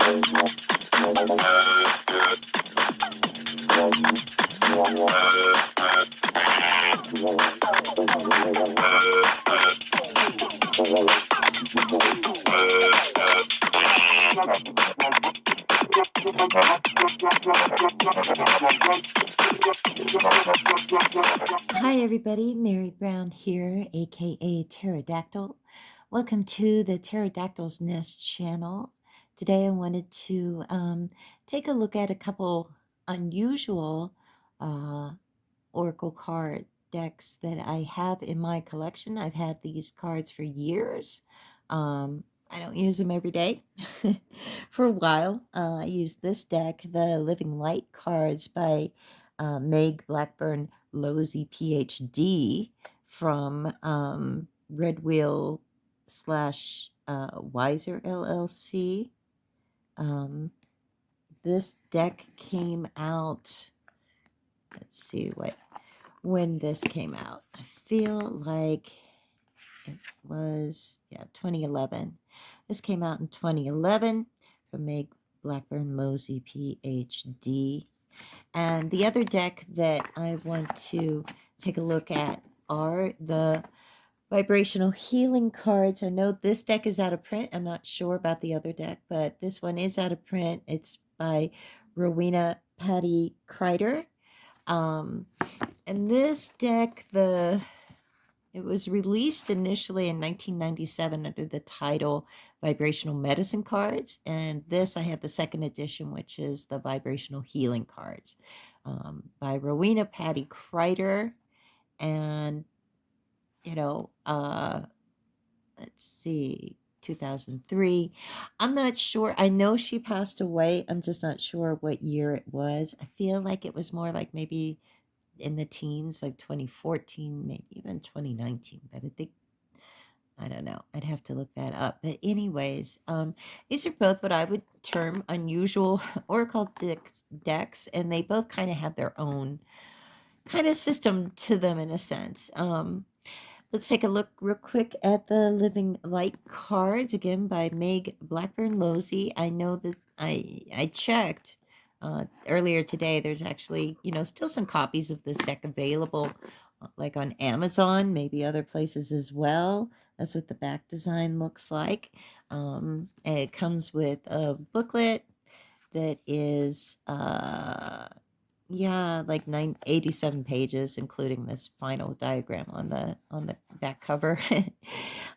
Hi everybody, Mary Brown here, aka Pterodactyl. Welcome to the Pterodactyl's Nest channel. Today I wanted to take a look at a couple unusual uh, oracle card decks that I have in my collection. I've had these cards for years. I don't use them every day. For a while, I used this deck, the Living Light cards by Meg Blackburn Losey, Ph.D. from Red Wheel slash Weiser LLC. This deck came out, let's see when this came out. I feel like it was 2011. This came out in 2011 from Meg Blackburn Losey, Ph.D. And the other deck that I want to take a look at are the Vibrational Healing cards. I know this deck is out of print. I'm not sure about the other deck, but this one is out of print. It's by Rowena, Pattee, Kryder. And this deck, it was released initially in 1997 under the title Vibrational Medicine Cards. And this, I have the second edition, which is the Vibrational Healing Cards by Rowena, Pattee, Kryder. And, let's see, 2003. I'm not sure. I know she passed away. I'm just not sure what year it was. I feel like it was more like maybe in the teens, like 2014, maybe even 2019. But I don't know. I'd have to look that up. But anyways, these are both what I would term unusual oracle decks, and they both kind of have their own kind of system to them in a sense. Let's take a look real quick at the Living Light cards, again by Meg Blackburn Losey. I know that I checked earlier today. There's actually, still some copies of this deck available, like on Amazon, maybe other places as well. That's what the back design looks like. It comes with a booklet that is like 87 pages, including this final diagram on the back cover. A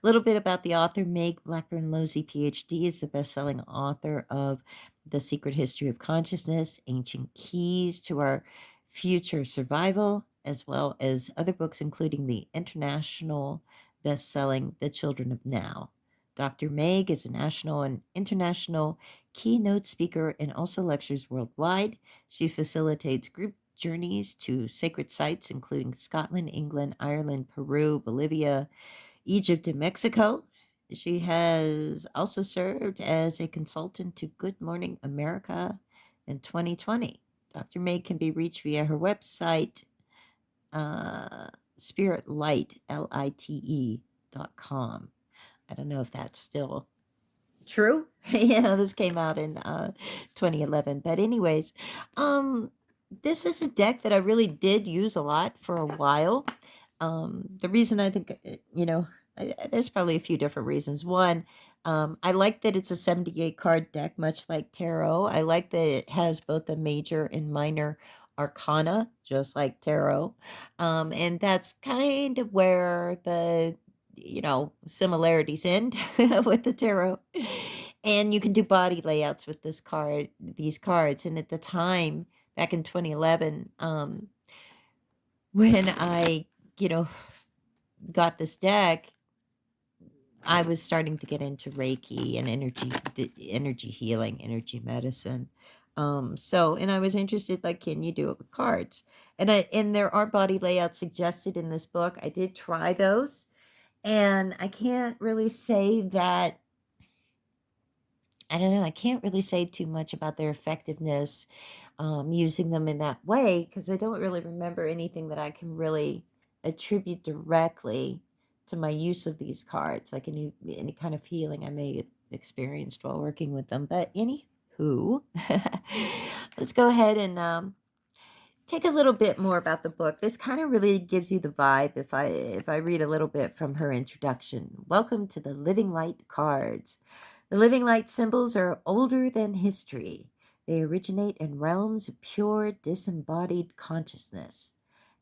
little bit about the author. Meg Blackburn Losey, Ph.D. is the best-selling author of The Secret History of Consciousness, Ancient Keys to Our Future Survival, as well as other books, including the international best-selling The Children of Now. Dr. Meg is a national and international keynote speaker and also lectures worldwide. She facilitates group journeys to sacred sites, including Scotland, England, Ireland, Peru, Bolivia, Egypt, and Mexico. She has also served as a consultant to Good Morning America in 2020. Dr. Meg can be reached via her website, spiritlight.com. I don't know if that's still true. This came out in 2011. But anyways, this is a deck that I really did use a lot for a while. The reason I think, there's probably a few different reasons. One, I like that it's a 78 card deck, much like tarot. I like that it has both the major and minor arcana, just like tarot. And that's kind of where the similarities end with the tarot. And you can do body layouts with these cards. And at the time, back in 2011, when I, got this deck, I was starting to get into Reiki and energy healing, energy medicine. And I was interested, like, can you do it with cards? And there are body layouts suggested in this book. I did try those. And I can't really say that, I don't know, I can't really say too much about their effectiveness using them in that way, because I don't really remember anything that I can really attribute directly to my use of these cards, like any kind of feeling I may have experienced while working with them. But who. Let's go ahead and take a little bit more about the book. This kind of really gives you the vibe if I read a little bit from her introduction. Welcome to the Living Light cards. The living light symbols are older than history. They originate in realms of pure disembodied consciousness.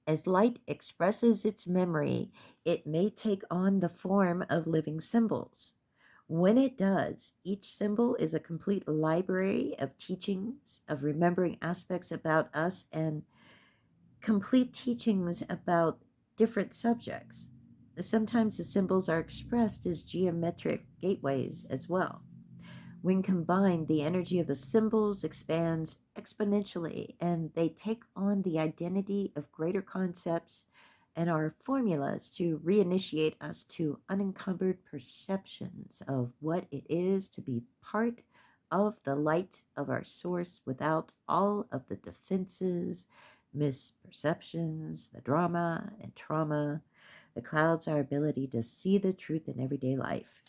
As light expresses its memory, it may take on the form of living symbols. When it does, each symbol is a complete library of teachings, of remembering aspects about us, and complete teachings about different subjects. Sometimes the symbols are expressed as geometric gateways as well. When combined, the energy of the symbols expands exponentially and they take on the identity of greater concepts and are formulas to reinitiate us to unencumbered perceptions of what it is to be part of the light of our source without all of the defenses, misperceptions, the drama and trauma that clouds our ability to see the truth in everyday life.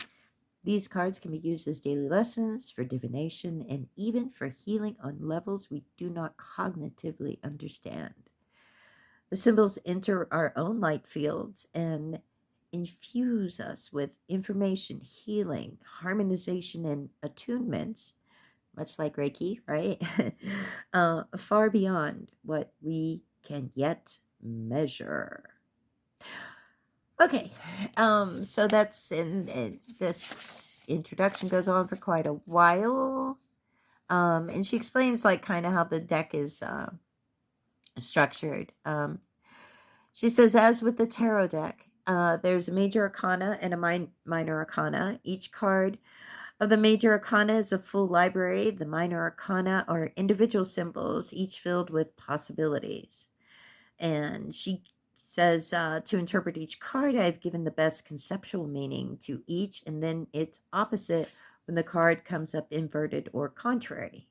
These cards can be used as daily lessons for divination and even for healing on levels we do not cognitively understand. The symbols enter our own light fields and infuse us with information, healing, harmonization, and attunements, much like Reiki, right? Far beyond what we can yet measure. Okay, so that's in this introduction goes on for quite a while, and she explains like kind of how the deck is structured. She says, as with the tarot deck, there's a major arcana and a minor arcana. Each card of the major arcana is a full library. The minor arcana are individual symbols, each filled with possibilities. And she says, to interpret each card, I've given the best conceptual meaning to each, and then its opposite when the card comes up inverted or contrary.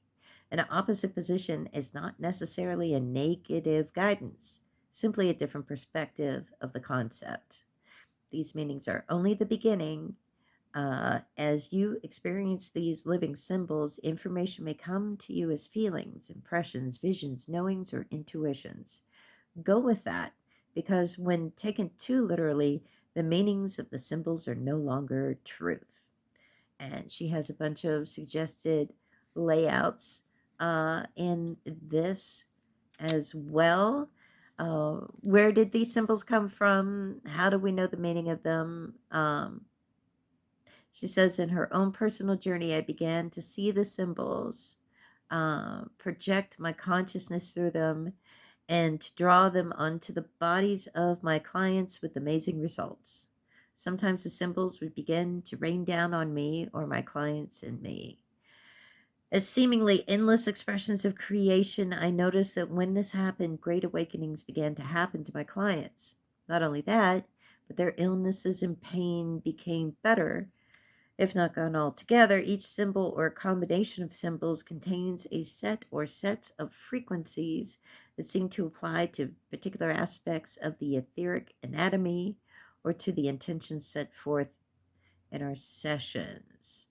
An opposite position is not necessarily a negative guidance, simply a different perspective of the concept. These meanings are only the beginning. As you experience these living symbols, information may come to you as feelings, impressions, visions, knowings, or intuitions. Go with that, because when taken too literally, the meanings of the symbols are no longer truth. And she has a bunch of suggested layouts in this as well. Where did these symbols come from? How do we know the meaning of them? She says, in her own personal journey, I began to see the symbols, project my consciousness through them, and to draw them onto the bodies of my clients with amazing results. Sometimes the symbols would begin to rain down on me or my clients and me. As seemingly endless expressions of creation, I noticed that when this happened, great awakenings began to happen to my clients. Not only that, but their illnesses and pain became better, if not gone altogether. Each symbol or combination of symbols contains a set or sets of frequencies that seem to apply to particular aspects of the etheric anatomy or to the intentions set forth in our sessions.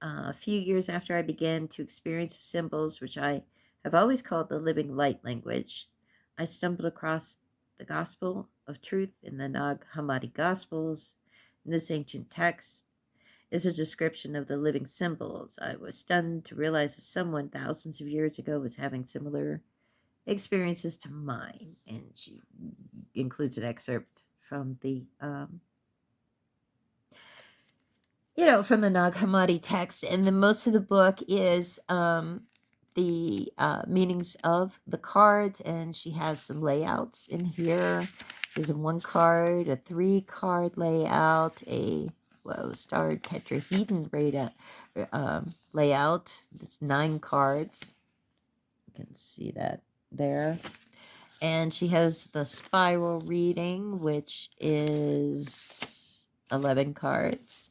A few years after I began to experience the symbols, which I have always called the living light language, I stumbled across the Gospel of Truth in the Nag Hammadi Gospels. In this ancient text is a description of the living symbols. I was stunned to realize that someone thousands of years ago was having similar experiences to mine. And she includes an excerpt from the from the Nag Hammadi text, and the most of the book is the meanings of the cards, and she has some layouts in here. She has a 1 card, a 3 card layout, a starred tetrahedron layout. It's 9 cards. You can see that there. And she has the spiral reading, which is 11 cards.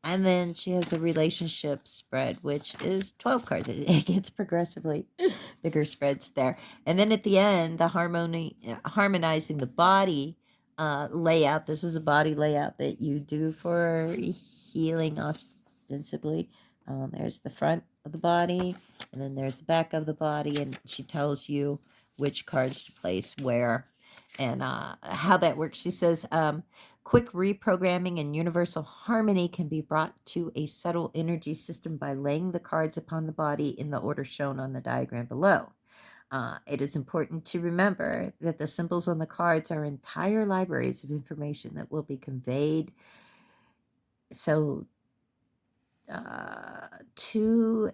And then she has a relationship spread, which is 12 cards. It gets progressively bigger spreads there. And then at the end, the harmonizing the body layout. This is a body layout that you do for healing ostensibly. There's the front of the body, and then there's the back of the body, and she tells you which cards to place where and how that works. She says, quick reprogramming and universal harmony can be brought to a subtle energy system by laying the cards upon the body in the order shown on the diagram below. It is important to remember that the symbols on the cards are entire libraries of information that will be conveyed. So, to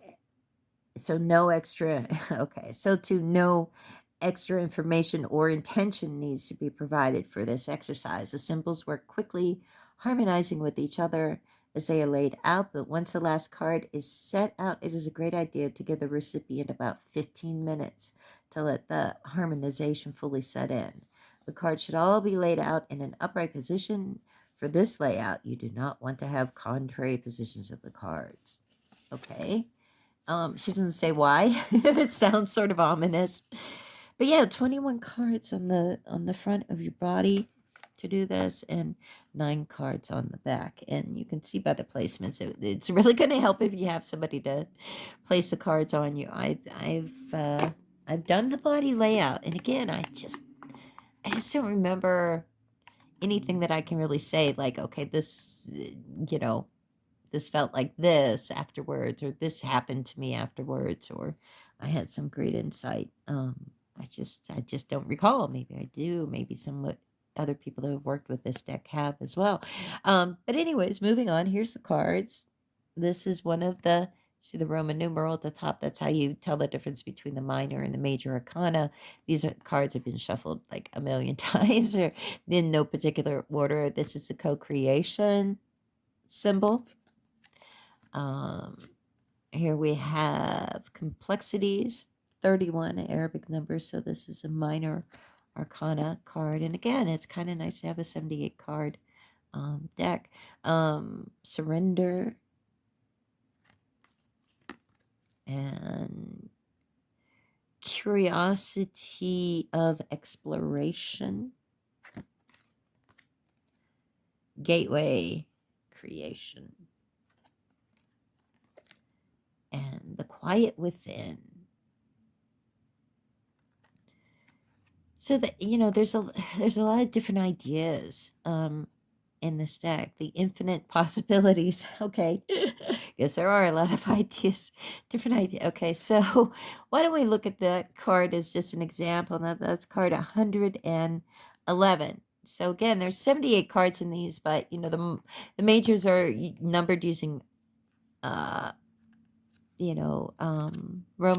so no extra okay, so to no extra information or intention needs to be provided for this exercise. The symbols work quickly, harmonizing with each other as they are laid out, but once the last card is set out, it is a great idea to give the recipient about 15 minutes to let the harmonization fully set in. The cards should all be laid out in an upright position. For this layout, you do not want to have contrary positions of the cards. Okay. She doesn't say why. It sounds sort of ominous. But yeah, 21 cards on the front of your body to do this, and 9 cards on the back. And you can see by the placements, it's really going to help if you have somebody to place the cards on you. I've done the body layout, and again, I just don't remember anything that I can really say. Like, okay, this, this felt like this afterwards, or this happened to me afterwards, or I had some great insight. I just don't recall. Maybe I do. Maybe some other people that have worked with this deck have as well. But anyways, moving on. Here's the cards. This is one of the, see the Roman numeral at the top. That's how you tell the difference between the minor and the major arcana. These cards have been shuffled like a million times, or in no particular order. This is the co-creation symbol. Here we have complexities, 31 Arabic numbers. So this is a minor arcana card. And again, it's kind of nice to have a 78 card deck. Surrender and curiosity of exploration. Gateway creation. And the quiet within. So that, there's a lot of different ideas in this deck. The infinite possibilities. Okay. Yes, there are a lot of ideas, different ideas. Okay, so why don't we look at that card as just an example? Now that's card 111. So again, there's 78 cards in these, but the majors are numbered using Roman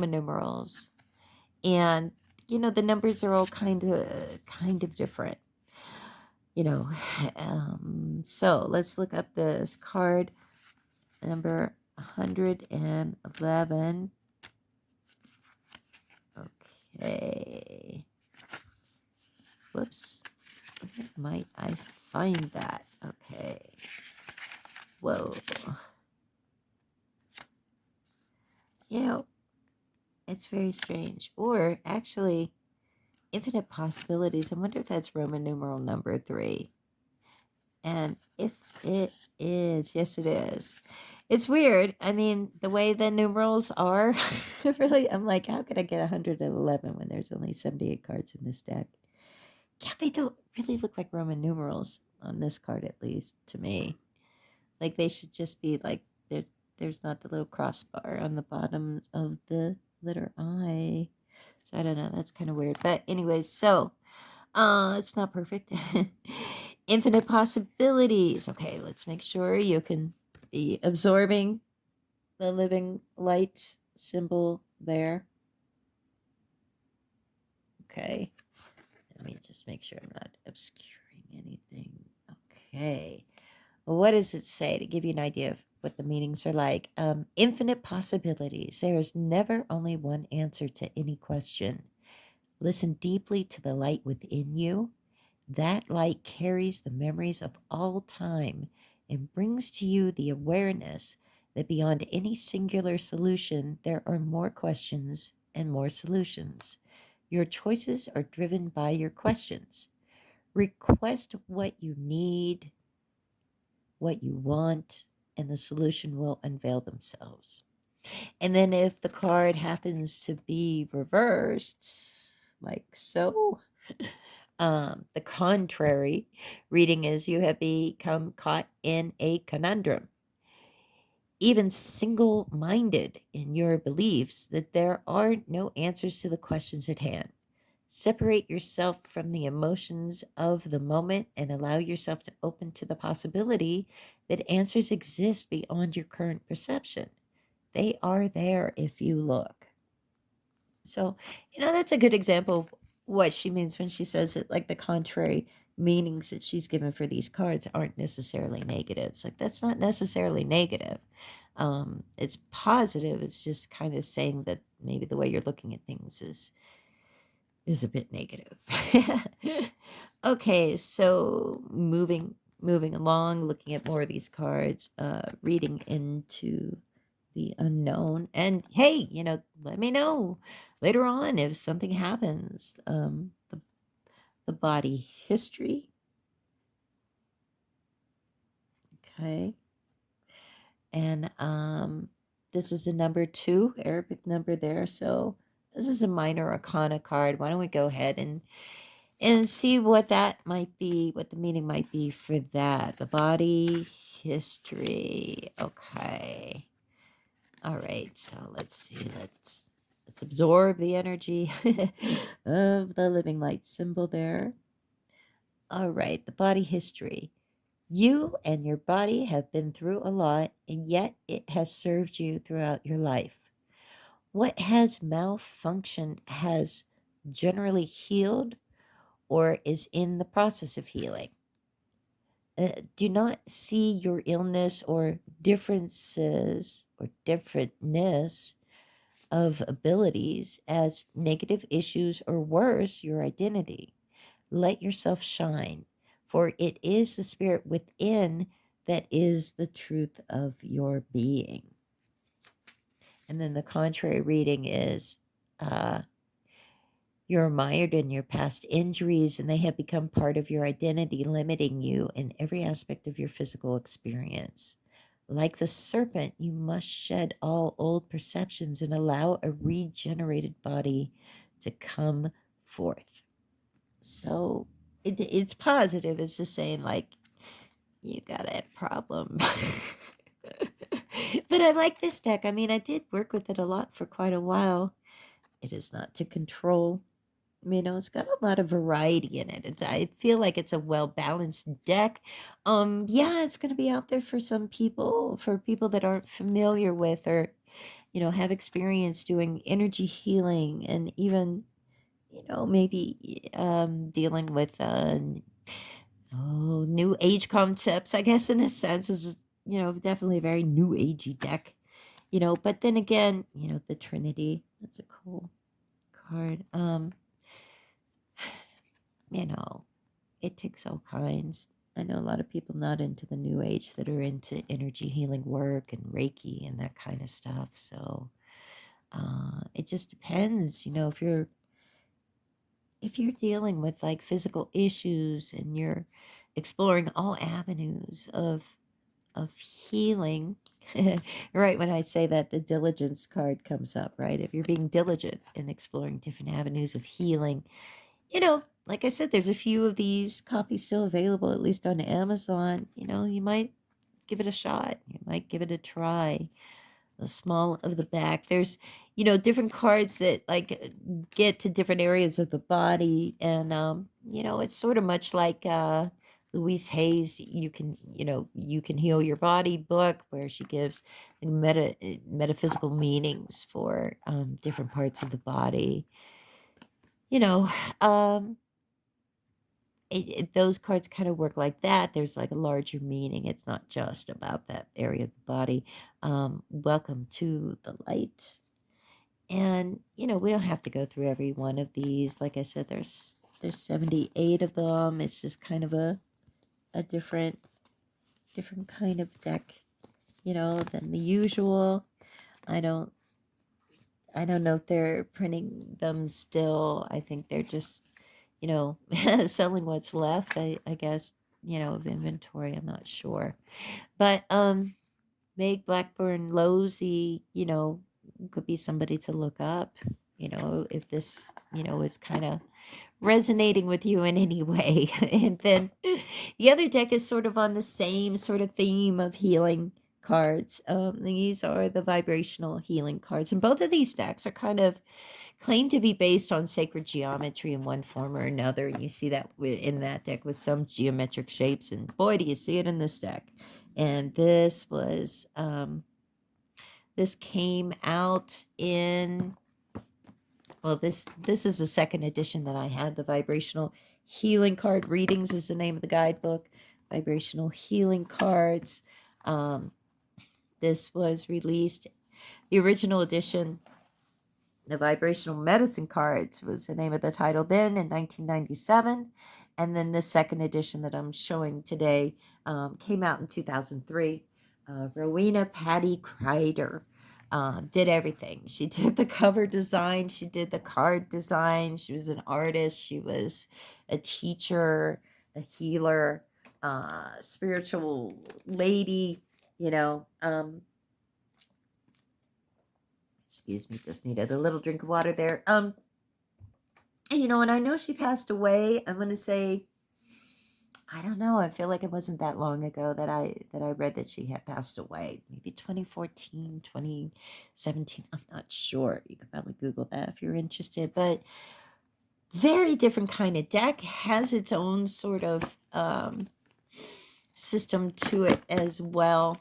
numerals, and the numbers are all kind of different. So let's look up this card number 111. Okay. Whoops. Where might I find that? Okay. Whoa. It's very strange. Or actually, infinite possibilities. I wonder if that's Roman numeral number 3. And if it is, yes, it is. It's weird. I mean, the way the numerals are, really, I'm like, how could I get 111 when there's only 78 cards in this deck? Yeah, they don't really look like Roman numerals on this card, at least to me. Like they should just be like, there's not the little crossbar on the bottom of the letter I. So I don't know. That's kind of weird. But anyways, so it's not perfect. Infinite possibilities. Okay, let's make sure you can be absorbing the living light symbol there. Okay. Let me just make sure I'm not obscuring anything. Okay. Well, what does it say to give you an idea of what the meanings are like? Infinite possibilities. There is never only one answer to any question. Listen deeply to the light within you. That light carries the memories of all time and brings to you the awareness that beyond any singular solution, there are more questions and more solutions. Your choices are driven by your questions. Request what you need, what you want, and the solution will unveil themselves. And then if the card happens to be reversed, like so, the contrary reading is you have become caught in a conundrum, even single minded in your beliefs that there are no answers to the questions at hand. Separate yourself from the emotions of the moment and allow yourself to open to the possibility that answers exist beyond your current perception. They are there if you look. So, that's a good example of what she means when she says it, like the contrary meanings that she's given for these cards aren't necessarily negatives. Like, that's not necessarily negative. It's positive. It's just kind of saying that maybe the way you're looking at things is a bit negative. Okay, so moving along, looking at more of these cards, reading into the unknown. And hey, let me know later on if something happens. The body history. Okay. And this is a number 2, Arabic number there. So this is a minor arcana card. Why don't we go ahead and see what that might be, what the meaning might be for that. The body history. Okay. All right. So let's see. Let's absorb the energy of the living light symbol there. All right. The body history. You and your body have been through a lot, and yet it has served you throughout your life. What has malfunctioned has generally healed or is in the process of healing. Do not see your illness or differences or differentness of abilities as negative issues or worse, your identity. Let yourself shine, for it is the spirit within that is the truth of your being. And then the contrary reading is you're mired in your past injuries, and they have become part of your identity, limiting you in every aspect of your physical experience. Like the serpent, you must shed all old perceptions and allow a regenerated body to come forth. So it's positive. It's just saying, like, you got a problem. But I like this deck. I mean, I did work with it a lot for quite a while. It is not to control. It's got a lot of variety in it. I feel like it's a well-balanced deck. Yeah, it's going to be out there for some people, for people that aren't familiar with or, have experience doing energy healing and even, maybe dealing with new age concepts, I guess, in a sense, is, definitely a very new agey deck, but then again, the Trinity, that's a cool card. You know, it takes all kinds. I know a lot of people not into the new age that are into energy healing work and Reiki and that kind of stuff. So it just depends, if you're dealing with like physical issues and you're exploring all avenues of healing. Right when I say that, the diligence card comes up, right? If you're being diligent in exploring different avenues of healing, like I said, there's a few of these copies still available, at least on Amazon. You might give it a shot. You might give it a try. The small of the back. There's, different cards that like get to different areas of the body. And, it's sort of much like Louise Hay's You Can Heal Your Body book, where she gives metaphysical meanings for different parts of the body. You know, um, those cards kind of work like that. There's like a larger meaning. It's not just about that area of the body. Welcome to the light. And we don't have to go through every one of these. Like I said, there's 78 of them. It's just kind of a different kind of deck, than the usual. I don't know if they're printing them still. I think they're just selling what's left, I guess, of inventory. I'm not sure. But Meg Blackburn Losey, could be somebody to look up, if this, is kind of resonating with you in any way. And then the other deck is sort of on the same sort of theme of healing cards. These are the vibrational healing cards. And both of these decks are kind of claimed to be based on sacred geometry in one form or another. And you see that in that deck with some geometric shapes. And boy, do you see it in this deck. And this came out in, well, this is the second edition that I had. The Vibrational Healing Card Readings is the name of the guidebook. Vibrational Healing Cards. This was released, the original edition, the Vibrational Medicine Cards was the name of the title then in 1997. And then the second edition that I'm showing today came out in 2003. Rowena Pattee Kryder did everything. She did the cover design. She did the card design. She was an artist. She was a teacher, a healer, spiritual lady, excuse me, just needed a little drink of water there. And I know she passed away. I'm going to say, I don't know. I feel like it wasn't that long ago that I read that she had passed away. Maybe 2014, 2017. I'm not sure. You could probably Google that if you're interested. But very different kind of deck. Has its own sort of system to it as well.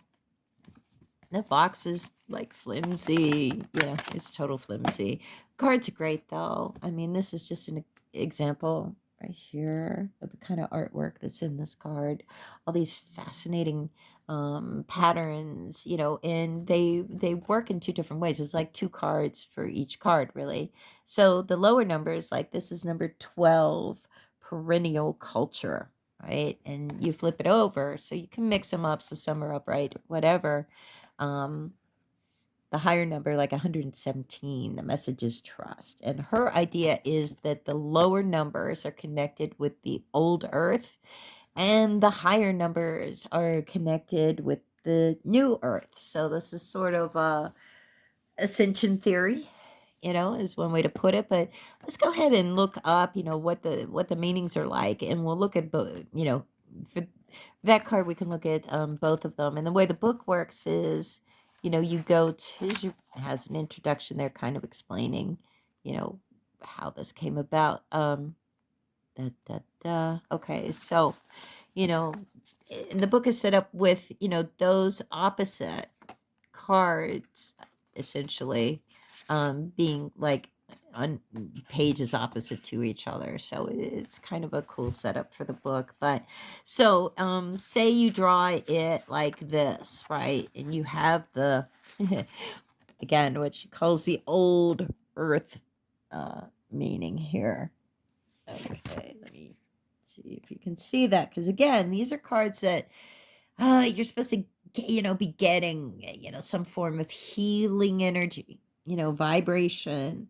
The box is like flimsy. Yeah, it's total flimsy. Cards are great though. I mean, this is just an example right here of the kind of artwork that's in this card. All these fascinating patterns, and they work in two different ways. It's like two cards for each card, really. So the lower numbers, like this is number 12, perennial culture, right? And you flip it over, so you can mix them up, so some are upright, whatever. The higher number, like 117, the message is trust. And her idea is that the lower numbers are connected with the old earth, and the higher numbers are connected with the new earth. So this is sort of a ascension theory, is one way to put it. But let's go ahead and look up, what the meanings are like, and we'll look at both. For that card, we can look at both of them. And the way the book works is, you go to, it has an introduction there, kind of explaining, how this came about. Okay, so, and the book is set up with, those opposite cards essentially being like on pages opposite to each other. So it's kind of a cool setup for the book. But so say you draw it like this, right? And you have the again what she calls the old earth meaning here. Okay, let me see if you can see that, because again, these are cards that you're supposed to be getting, some form of healing energy, vibration,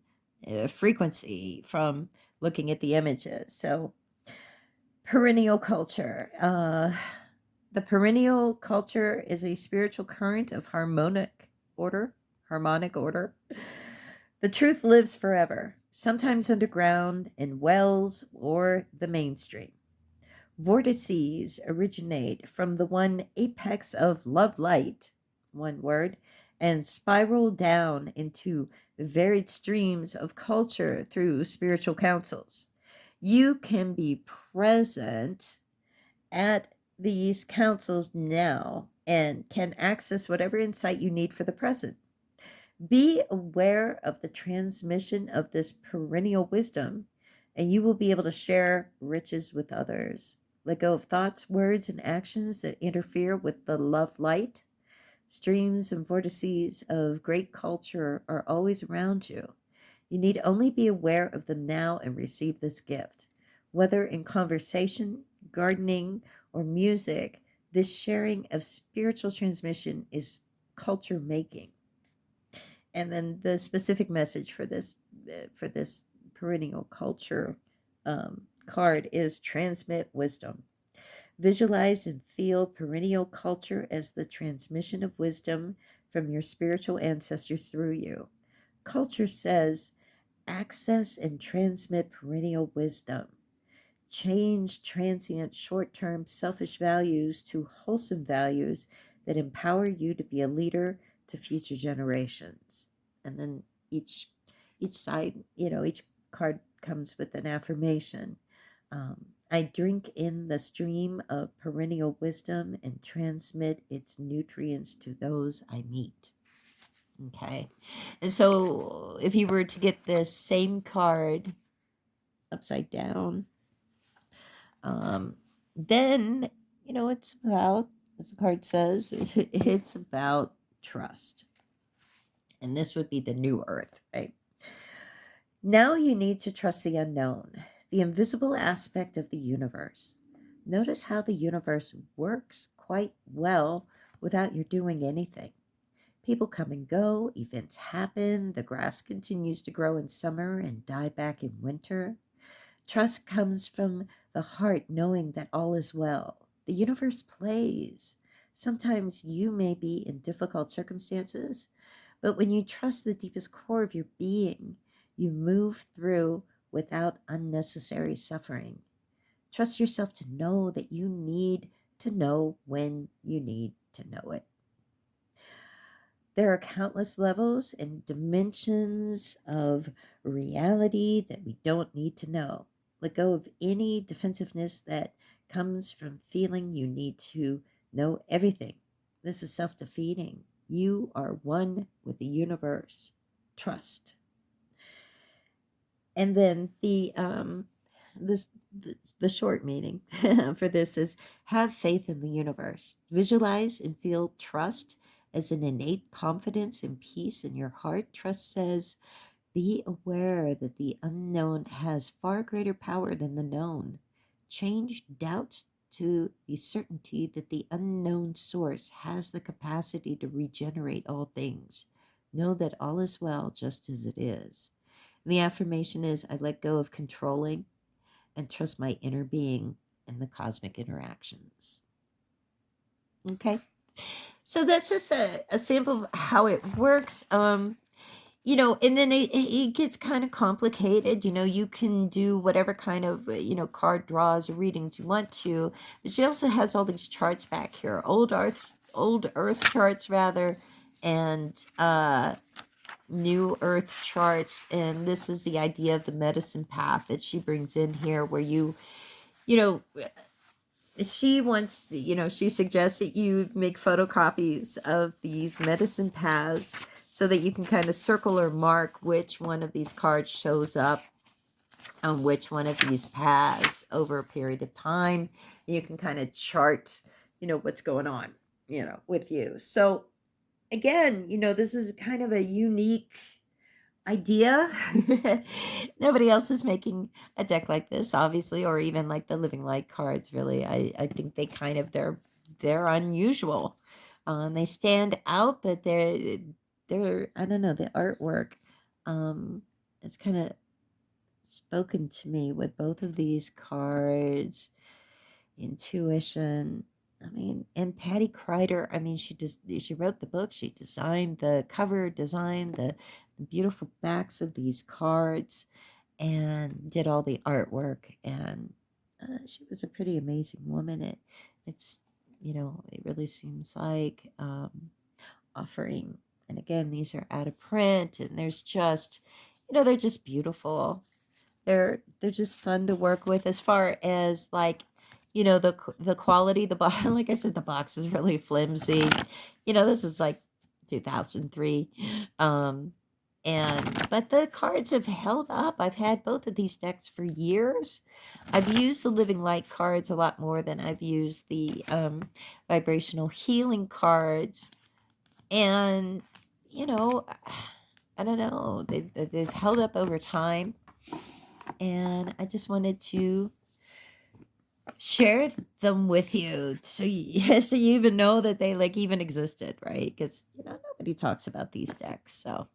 frequency from looking at the images. So perennial culture. The perennial culture is a spiritual current of harmonic order. The truth lives forever, sometimes underground in wells or the mainstream. Vortices originate from the one apex of love light, one word, and spiral down into varied streams of culture through spiritual councils. You can be present at these councils now and can access whatever insight you need for the present. Be aware of the transmission of this perennial wisdom, and you will be able to share riches with others. Let go of thoughts, words, and actions that interfere with the love light. Streams and vortices of great culture are always around you. You need only be aware of them now and receive this gift. Whether in conversation, gardening, or music, this sharing of spiritual transmission is culture making. And then the specific message for this perennial culture card is transmit wisdom. Visualize and feel perennial culture as the transmission of wisdom from your spiritual ancestors through you. Culture says, access and transmit perennial wisdom. Change transient, short term, selfish values to wholesome values that empower you to be a leader to future generations. And then each side, each card comes with an affirmation. I drink in the stream of perennial wisdom and transmit its nutrients to those I meet. Okay. And so if you were to get this same card upside down, then, it's about, as the card says, it's about trust. And this would be the new earth, right? Now you need to trust the unknown, the invisible aspect of the universe. Notice how the universe works quite well without your doing anything. People come and go, events happen, the grass continues to grow in summer and die back in winter. Trust comes from the heart knowing that all is well. The universe plays. Sometimes you may be in difficult circumstances, but when you trust the deepest core of your being, you move through without unnecessary suffering. Trust yourself to know that you need to know when you need to know it. There are countless levels and dimensions of reality that we don't need to know. Let go of any defensiveness that comes from feeling you need to know everything. This is self defeating. You are one with the universe. Trust. And then this the short meaning for this is have faith in the universe. Visualize and feel trust as an innate confidence and peace in your heart. Trust says, be aware that the unknown has far greater power than the known. Change doubt to the certainty that the unknown source has the capacity to regenerate all things. Know that all is well just as it is. And the affirmation is, I let go of controlling and trust my inner being and the cosmic interactions. Okay. So that's just a sample of how it works. And then it gets kind of complicated. You can do whatever kind of, card draws or readings you want to. But she also has all these charts back here, old earth charts rather, and new earth charts. And this is the idea of the medicine path that she brings in here, where you know, she wants, she suggests that you make photocopies of these medicine paths so that you can kind of circle or mark which one of these cards shows up on which one of these paths over a period of time. You can kind of chart, what's going on, with you. So again, this is kind of a unique idea. Nobody else is making a deck like this, obviously, or even like the living light cards. Really, I think they kind of they're unusual. They stand out, but they're I don't know, the artwork. It's kind of spoken to me with both of these cards. Intuition. I mean, and Pattee Kryder, I mean, she wrote the book, she designed the cover, designed the beautiful backs of these cards, and did all the artwork. And she was a pretty amazing woman. It's it really seems like offering. And again, these are out of print, and there's just they're just beautiful. They're just fun to work with as far as like the quality. The box, like I said, the box is really flimsy. This is like 2003. But the cards have held up. I've had both of these decks for years. I've used the living light cards a lot more than I've used the vibrational healing cards. And I don't know, they've held up over time. And I just wanted to share them with you so you, so you even know that they like even existed, right? Because nobody talks about these decks. So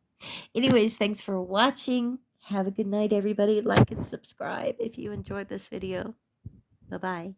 anyways, thanks for watching. Have a good night, everybody. Like and subscribe if you enjoyed this video. Bye-bye.